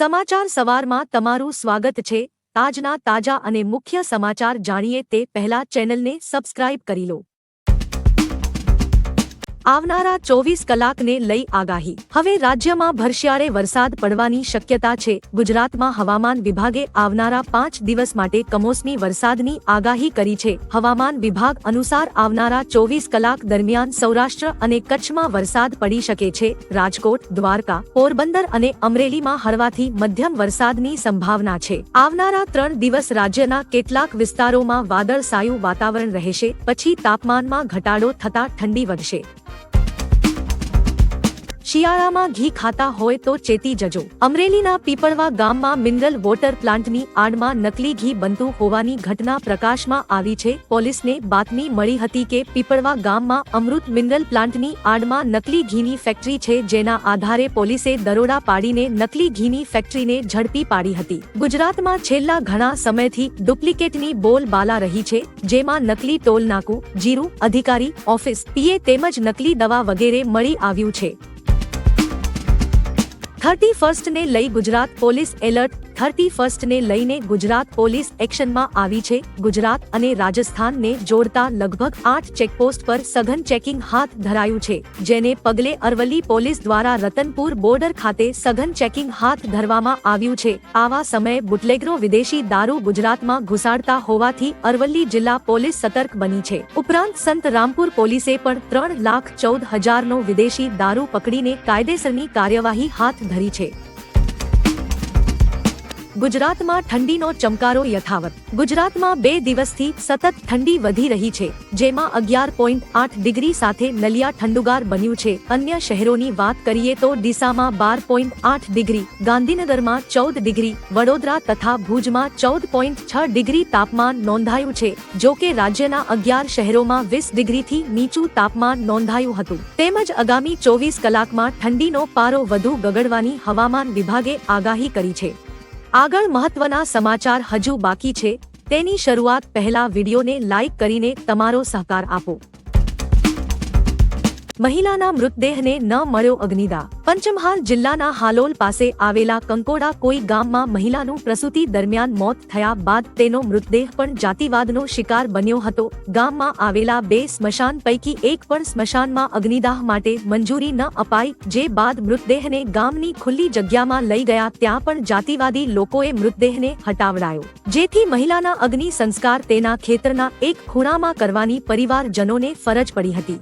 સમાચાર સવારમાં તમારું સ્વાગત છે। આજના તાજા અને મુખ્ય સમાચાર જાણીએ તે પહેલા ચેનલને સબસ્ક્રાઇબ કરી લો। આવનારા 24 કલાકને લઈ આગાહી। હવે રાજ્યમાં ભરશિયાળે વરસાદ પડવાની શક્યતા છે। ગુજરાતમાં હવામાન વિભાગે આવનારા 5 દિવસ માટે કમોસમી વરસાદની આગાહી કરી છે। હવામાન વિભાગ અનુસાર આવનારા 24 કલાક દરમિયાન સૌરાષ્ટ્ર અને કચ્છમાં વરસાદ પડી શકે છે। રાજકોટ, દ્વારકા, પોરબંદર અને અમરેલીમાં હળવાથી મધ્યમ વરસાદની સંભાવના છે। આવનારા 3 દિવસ રાજ્યના કેટલાક વિસ્તારોમાં વાદળછાયું વાતાવરણ રહેશે, પછી તાપમાનમાં ઘટાડો થતા ઠંડી વધશે। શિયાળામાં ઘી ખાતા હોય તો ચેતી જજો। અમરેલીના પીપળવા ગામમાં મિનરલ વોટર પ્લાન્ટની આડમાં નકલી ઘી બનતું હોવાની ઘટના પ્રકાશમાં આવી છે। પોલીસને બાતમી મળી હતી કે પીપળવા ગામમાં અમૃત મિનરલ પ્લાન્ટની આડમાં નકલી ઘીની ફેક્ટરી છે, જેના આધારે પોલીસે દરોડા પાડીને નકલી ઘીની ફેક્ટરીને ઝડપી પાડી હતી। ગુજરાતમાં છેલ્લા ઘણા સમયથી ડુપ્લિકેટની બોલબાલા રહી છે, જેમાં નકલી ટોલનાકું, જીરું, અધિકારી ઓફિસ, પીએ તેમજ નકલી દવા વગેરે મળી આવ્યું છે। 31 ને લઈ ગુજરાત પોલીસ એલર્ટ। 31 ને લઈને ગુજરાત પોલીસ એક્શનમાં આવી છે। ગુજરાત અને રાજસ્થાનને જોડતા લગભગ 8 ચેકપોસ્ટ પર સઘન ચેકિંગ હાથ ધરાયું છે, જેને પગલે અરવલ્લી પોલીસ દ્વારા રતનપુર બોર્ડર ખાતે સઘન ચેકિંગ હાથ ધરવામાં આવ્યું છે। આવા સમયે બુટલેગરો વિદેશી દારૂ ગુજરાતમાં ઘુસાડતા હોવાથી અરવલ્લી જિલ્લા પોલીસ સતર્ક બની છે। ઉપરાંત સંત રામપુર પોલીસે પણ 3,14,000નો વિદેશી દારૂ પકડીને કાયદેસરની કાર્યવાહી હાથ ધરી છે। ગુજરાતમાં ઠંડીનો ચમકારો યથાવત। ગુજરાતમાં 2 દિવસથી સતત ઠંડી વધી રહી છે, જેમાં 11.8 ડિગ્રી સાથે નલિયા ઠંડુગાર બન્યું છે। અન્ય શહેરોની વાત કરીએ તો ડીસામાં 12.8 ડિગ્રી, ગાંધીનગરમાં 14 ડિગ્રી, વડોદરા તથા ભુજમાં 14.6 ડિગ્રી તાપમાન નોંધાયું છે। જો કે રાજ્યના 11 શહેરોમાં 20 ડિગ્રીથી નીચું તાપમાન નોંધાયું હતું। તેમજ આગામી 24 કલાકમાં ઠંડીનો પારો વધુ ગગડવાની હવામાન વિભાગે આગાહી કરી છે। આગળ મહત્વના સમાચાર હજુ બાકી છે, તેની શરૂઆત પહેલા વિડીયોને લાઇક કરીને તમારો સહકાર આપો। મહિલાના મૃતદેહને ન મળ્યો અગ્નિદાહ। પંચમહાલ જિલ્લાના હાલોલ પાસે આવેલા કંકોડા કોઈ ગામમાં મહિલાનું પ્રસૂતિ દરમિયાન મોત થયા બાદ તેનો મૃતદેહ પણ જાતિવાદનો શિકાર બન્યો હતો। ગામમાં આવેલા 2 સ્મશાન પૈકી એક પણ સ્મશાનમાં અગ્નિદાહ માટે મંજૂરી ન અપાઈ, જે બાદ મૃતદેહને ગામની ખુલ્લી જગ્યામાં લઈ ગયા। ત્યાં પણ જાતિવાદી લોકોએ મૃતદેહને હટાવડાયો, જેથી મહિલાના અગ્નિ સંસ્કાર તેના ખેતરના એક ખૂણામાં કરવાની પરિવારજનોને ફરજ પડી હતી।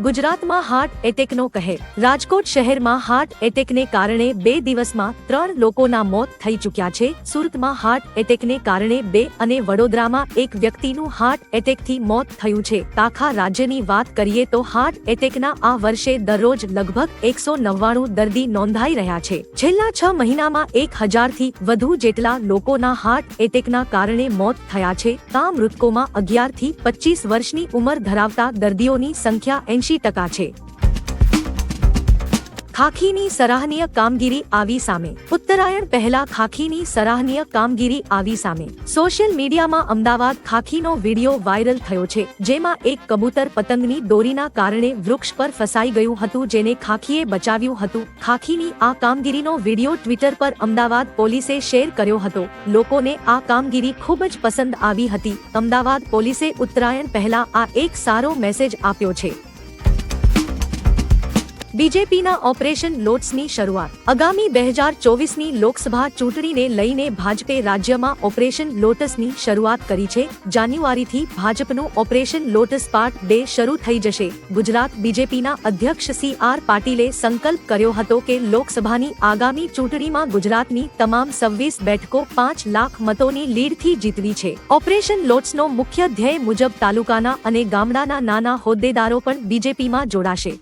ગુજરાતમાં હાર્ટ એટેકનો કહેર। રાજકોટ શહેરમાં હાર્ટ એટેકને કારણે 2 દિવસમાં 3 લોકોના મોત થઈ ચૂક્યા છે। સુરતમાં હાર્ટ એટેકને કારણે 2 અને વડોદરામાં 1 વ્યક્તિનું હાર્ટ એટેકથી મોત થયું છે। આખા રાજ્યની વાત કરીએ તો હાર્ટ એટેકના આ વર્ષે દરરોજ લગભગ 199 દર્દી નોંધાઈ રહ્યા છે। છેલ્લા 6 મહિનામાં 1000થી વધુ જેટલા લોકોના હાર્ટ એટેકના કારણે મોત થયા છે। આ મૃતકોમાં 11 થી 25 વર્ષની ઉંમર ધરાવતા દર્દીઓની સંખ્યા 80% છે। ખાખીની સરાહનીય કામગીરી આવી સામે। ઉત્તરાયણ પહેલા ખાખીની સરાહનીય કામગીરી આવી સામે। સોશિયલ મીડિયામાં અમદાવાદ ખાખીનો વિડીયો વાયરલ થયો છે, જેમાં એક કબૂતર પતંગની દોરીના કારણે વૃક્ષ પર ફસાઈ ગયું હતું, જેને ખાખીએ બચાવ્યું હતું। ખાખીની આ કામગીરીનો વિડીયો ટ્વિટર પર અમદાવાદ પોલીસે શેર કર્યો હતો। લોકોને આ કામગીરી ખૂબ જ પસંદ આવી હતી। અમદાવાદ પોલીસે ઉત્તરાયણ પહેલા આ એક સારો મેસેજ આપ્યો છે। બીજેપીના ઓપરેશન લોટસની શરૂઆત। આગામી 2024ની લોકસભા ચૂંટણીને લઈને ભાજપે રાજ્યમાં ઓપરેશન લોટસની શરૂઆત કરી છે। જાન્યુઆરીથી ભાજપનું ઓપરેશન લોટસ પાર્ટ 2 શરૂ થઈ જશે। ગુજરાત બીજેપીના અધ્યક્ષ CR પાટીલે સંકલ્પ કર્યો હતો કે લોકસભાની આગામી ચૂંટણીમાં ગુજરાતની તમામ 26 બેઠકો 5 લાખ મતોની લીડથી જીતવી છે। ઓપરેશન લોટસનો મુખ્ય ધ્યેય મુજબ તાલુકાના અને ગામડાના નાના હોદ્દેદારો પણ બીજેપીમાં જોડાશે।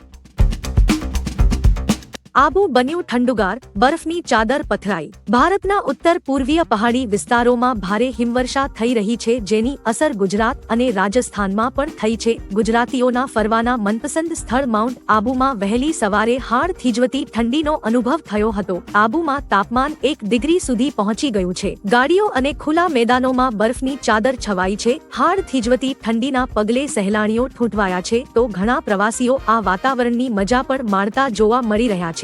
આબુ બન્યું ઠંડુગાર, બરફની ચાદર પથરાઈ। ભારતના ઉત્તર પૂર્વીય પહાડી વિસ્તારોમાં ભારે હિમવર્ષા થઈ રહી છે, જેની અસર ગુજરાત અને રાજસ્થાનમાં પણ થઈ છે। ગુજરાતીઓના ફરવાના મનપસંદ સ્થળ માઉન્ટ આબુમાં વહેલી સવારે હાડ થીજવતી ઠંડીનો અનુભવ થયો હતો। આબુમાં તાપમાન 1 ડિગ્રી સુધી પહોંચી ગયું છે। ગાડીઓ અને ખુલ્લા મેદાનોમાં બરફની ચાદર છવાઈ છે। હાડ થીજવતી ઠંડીના પગલે સહેલાણીઓ ઠૂંઠવાયા છે, તો ઘણા પ્રવાસીઓ આ વાતાવરણની મજા પણ માણતા જોવા મળી રહ્યા છે।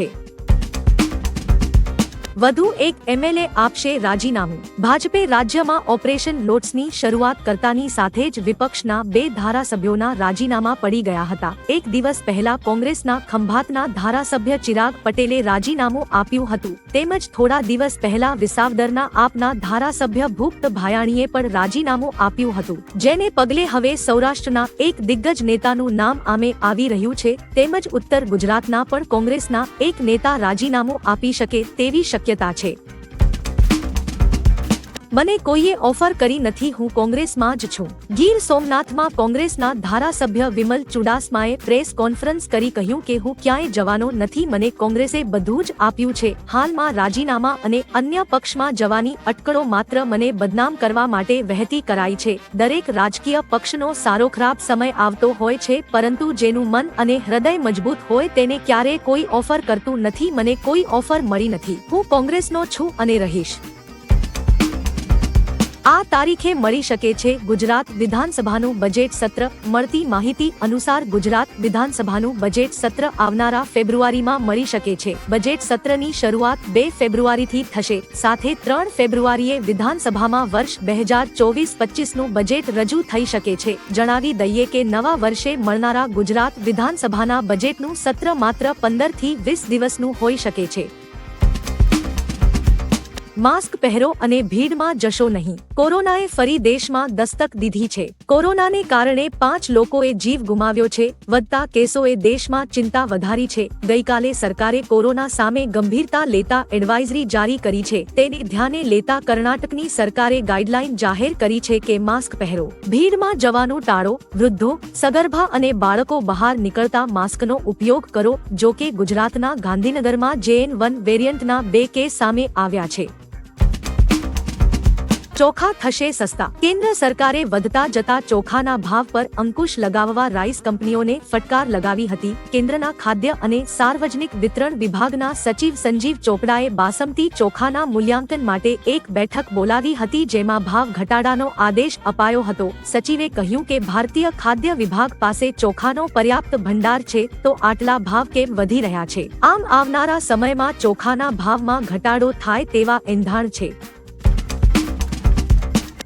વધુ એક એમએલએ આપશે રાજીનામું. ભાજપે રાજ્યમાં ઓપરેશન લોટસની શરૂઆત કરતાની સાથે જ વિપક્ષના 2 ધારાસભ્યોના રાજીનામા પડી ગયા હતા. એક દિવસ પહેલા કોંગ્રેસના ખંભાતના ધારાસભ્ય ચિરાગ પટેલે રાજીનામું આપ્યું હતું. તેમજ થોડા દિવસ પહેલા વિસાવદરના આપના ધારાસભ્ય ભૂપત ભાયાણીએ પણ રાજીનામું આપ્યું હતું. જેને પગલે હવે સૌરાષ્ટ્રના એક દિગ્ગજ નેતાનું નામ આમે આવી રહ્યું છે. તેમજ ઉત્તર ગુજરાતના પણ કોંગ્રેસના એક નેતા રાજીનામું આપી શકે તેવી શક્યતા છે. મને કોઈએ ઓફર કરી નથી, હું કોંગ્રેસમાં જ છું. ગીર સોમનાથમાં કોંગ્રેસના ધારાસભ્ય વિમલ ચુડાસમાએ પ્રેસ કોન્ફરન્સ કરી કહ્યું કે હું ક્યાંય જવાનો નથી, મને કોંગ્રેસે બધું જ આપ્યું છે. હાલમાં રાજીનામા અને અન્ય પક્ષમાં જવાની અટકળો માત્ર મને બદનામ કરવા માટે વહેતી કરાઈ છે. દરેક રાજકીય પક્ષનો સારો ખરાબ સમય આવતો હોય છે, પરંતુ જેનું મન અને હૃદય મજબૂત હોય તેને ક્યારેય કોઈ ઓફર કરતું નથી. મને કોઈ ઓફર મળી નથી. હું કોંગ્રેસનો છું અને રહીશ. આ તારીખે મળી શકે છે ગુજરાત વિધાનસભાનું બજેટ સત્ર. મળતી માહિતી અનુસાર ગુજરાત વિધાનસભાનું બજેટ સત્ર આવનારા ફેબ્રુઆરીમાં મળી શકે છે. બજેટ સત્રની શરૂઆત 2 ફેબ્રુઆરીથી થશે. સાથે 3 ફેબ્રુઆરીએ વિધાનસભામાં વર્ષ 2024-25નું બજેટ રજૂ થઈ શકે છે. જણાવી દઈએ કે નવા વર્ષે મળનારા ગુજરાત વિધાનસભાના બજેટનું સત્ર માત્ર 15 થી 20 દિવસનું હોઈ શકે છે. માસ્ક પહેરો અને ભીડમાં જશો નહીં. કોરોનાએ ફરી દેશમાં દસ્તક દીધી છે. કોરોનાને કારણે 5 લોકોએ જીવ ગુમાવ્યો છે. વધતા કેસોએ દેશમાં ચિંતા વધારી છે. ગઈકાલે સરકારે કોરોના સામે ગંભીરતા લેતા એડવાઇઝરી જારી કરી છે. તેને ધ્યાને લેતા કર્ણાટકની સરકારે ગાઈડલાઈન જાહેર કરી છે કે માસ્ક પહેરો, ભીડમાં જવાનું ટાળો, વૃદ્ધો, સગર્ભા અને બાળકો બહાર નીકળતા માસ્કનો ઉપયોગ કરો. જોકે ગુજરાતના ગાંધીનગરમાં JN1 વેરિયન્ટના 2 કેસ સામે આવ્યા છે. ચોખા થશે સસ્તા. કેન્દ્ર સરકારે વધતા જતા ચોખાના ભાવ પર અંકુશ લગાવવા રાઈસ કંપનીઓને ફટકાર લગાવી હતી. કેન્દ્રના ખાદ્ય અને સાર્વજનિક વિતરણ વિભાગના સચિવ સંજીવ ચોપડાએ બાસમતી ચોખાના મૂલ્યાંકન માટે એક બેઠક બોલાવી હતી, જેમાં ભાવ ઘટાડાનો આદેશ અપાયો હતો. સચિવે કહ્યું કે ભારતીય ખાદ્ય વિભાગ પાસે ચોખાનો પર્યાપ્ત ભંડાર છે, તો આટલા ભાવ કેમ વધી રહ્યા છે? આમ આવનારા સમયમાં ચોખાના ભાવમાં ઘટાડો થાય તેવા એંધાણ છે.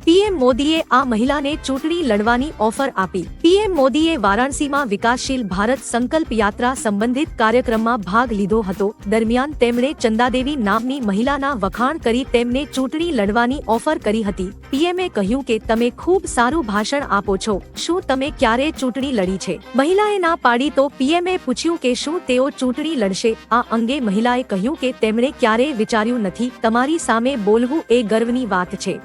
પીએમ મોદીએ આ મહિલાને ચૂંટણી લડવાની ઓફર આપી. પીએમ મોદીએ વારાણસીમાં વિકાસશીલ ભારત સંકલ્પ યાત્રા સંબંધિત કાર્યક્રમમાં ભાગ લીધો હતો. દરમિયાન તેમણે ચંદાદેવી નામની મહિલાના વખાણ કરી તેમને ચૂંટણી લડવાની ઓફર કરી હતી. પીએમએ કહ્યું કે તમે ખૂબ સારું ભાષણ આપો છો, શું તમે ક્યારે ચૂંટણી લડી છે? મહિલાએ ના પાડી તો પીએમએ પૂછ્યું કે શું તેઓ ચૂંટણી લડશે. આ અંગે મહિલાએ કહ્યું કે તેમણે ક્યારેય વિચાર્યું નથી. તમારી સામે બોલવું એ ગર્વની વાત છે.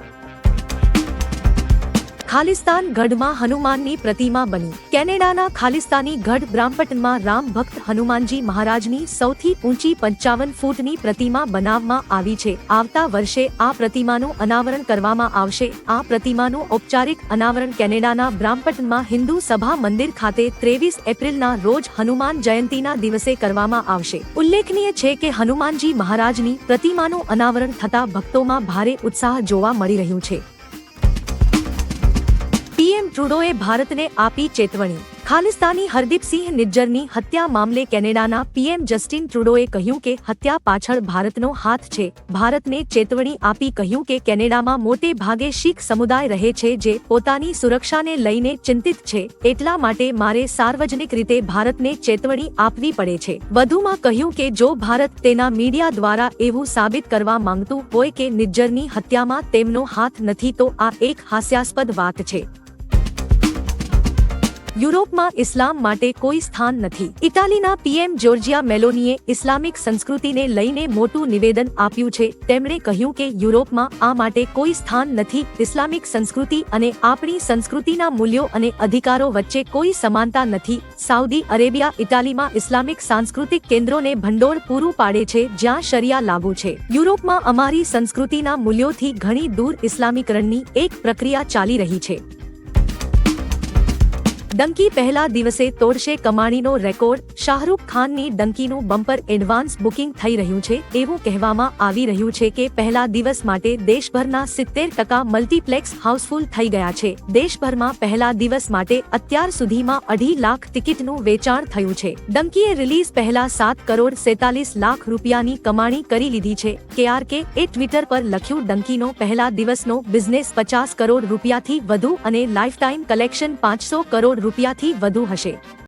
ખાલિસ્તાન ગઢમાં હનુમાનની પ્રતિમા બની. કેનેડાના ખાલિસ્તાની ગઢ બ્રામ્પટનમાં રામ ભક્ત હનુમાનજી મહારાજની સૌથી ઊંચી 55 ફૂટની પ્રતિમા બનાવવામાં આવી છે. આવતા વર્ષે આ પ્રતિમાનું અનાવરણ કરવામાં આવશે. આ પ્રતિમાનું ઔપચારિક અનાવરણ કેનેડાના બ્રામ્પટનમાં હિન્દુ સભા મંદિર ખાતે 23 એપ્રિલના રોજ હનુમાન જયંતીના દિવસે કરવામાં આવશે. ઉલ્લેખનીય છે કે હનુમાનજી મહારાજની પ્રતિમાનું અનાવરણ થતા ભક્તોમાં ભારે ઉત્સાહ જોવા મળી રહ્યું છે. પીએમ ટ્રુડોએ ભારતને આપી ચેતવણી. ખાલિસ્તાની હરદીપસિંહ નિજ્જરની હત્યા મામલે કેનેડાના પીએમ જસ્ટિન ટ્રુડોએ કહ્યું કે હત્યા પાછળ ભારતનો હાથ છે. ભારતને ચેતવણી આપી કહ્યું કે કેનેડામાં મોટે ભાગે શીખ સમુદાય રહે છે, જે પોતાની સુરક્ષાને લઈને ચિંતિત છે. એટલા માટે મારે સાર્વજનિક રીતે ભારતને ચેતવણી આપવી પડે છે. વધુમાં કહ્યું કે જો ભારત તેના મીડિયા દ્વારા એવું સાબિત કરવા માંગતું હોય કે નિજ્જરની હત્યામાં તેમનો હાથ નથી, તો આ એક હાસ્યાસ્પદ વાત છે. યુરોપમાં ઇસ્લામ માટે કોઈ સ્થાન નથી. ઇટાલીના પીએમ જોર્જિયા મેલોનીએ ઇસ્લામિક સંસ્કૃતિને લઈને મોટું નિવેદન આપ્યું છે. તેમણે કહ્યું કે યુરોપમાં આ માટે કોઈ સ્થાન નથી. ઇસ્લામિક સંસ્કૃતિ અને આપણી સંસ્કૃતિના મૂલ્યો અને અધિકારો વચ્ચે કોઈ સમાનતા નથી. સાઉદી અરેબિયા ઇટાલીમાં ઇસ્લામિક સાંસ્કૃતિક કેન્દ્રોને ભંડોળ પૂરું પાડે છે, જ્યાં શરિયા લાગુ છે. યુરોપમાં અમારી સંસ્કૃતિના મૂલ્યોથી ઘણી દૂર ઇસ્લામીકરણની એક પ્રક્રિયા ચાલી રહી છે. ડંકી પહેલા દિવસે તોડશે કમાણીનો રેકોર્ડ. શાહરૂખ ખાનની ડંકીનું બમ્પર એડવાન્સ બુકિંગ થઈ રહ્યું છે. એવું કહેવામાં આવી રહ્યું છે કે પહેલા દિવસ માટે દેશભરના 70% મલ્ટીપ્લેક્સ હાઉસફુલ થઈ ગયા છે. દેશભરમાં પહેલા દિવસ માટે અત્યાર સુધીમાં 2.5 લાખ ટિકિટનું વેચાણ થયું છે. ડંકીએ રિલીઝ પહેલા 7.47 લાખ રૂપિયાની કમાણી કરી લીધી છે. KRK એ ટ્વિટર પર લખ્યું, ડંકીનો પહેલા દિવસનો બિઝનેસ 50 કરોડ રૂપિયાથી વધુ અને લાઇફ ટાઈમ કલેક્શન 500 કરોડ રૂપિયાથી વધુ હશે.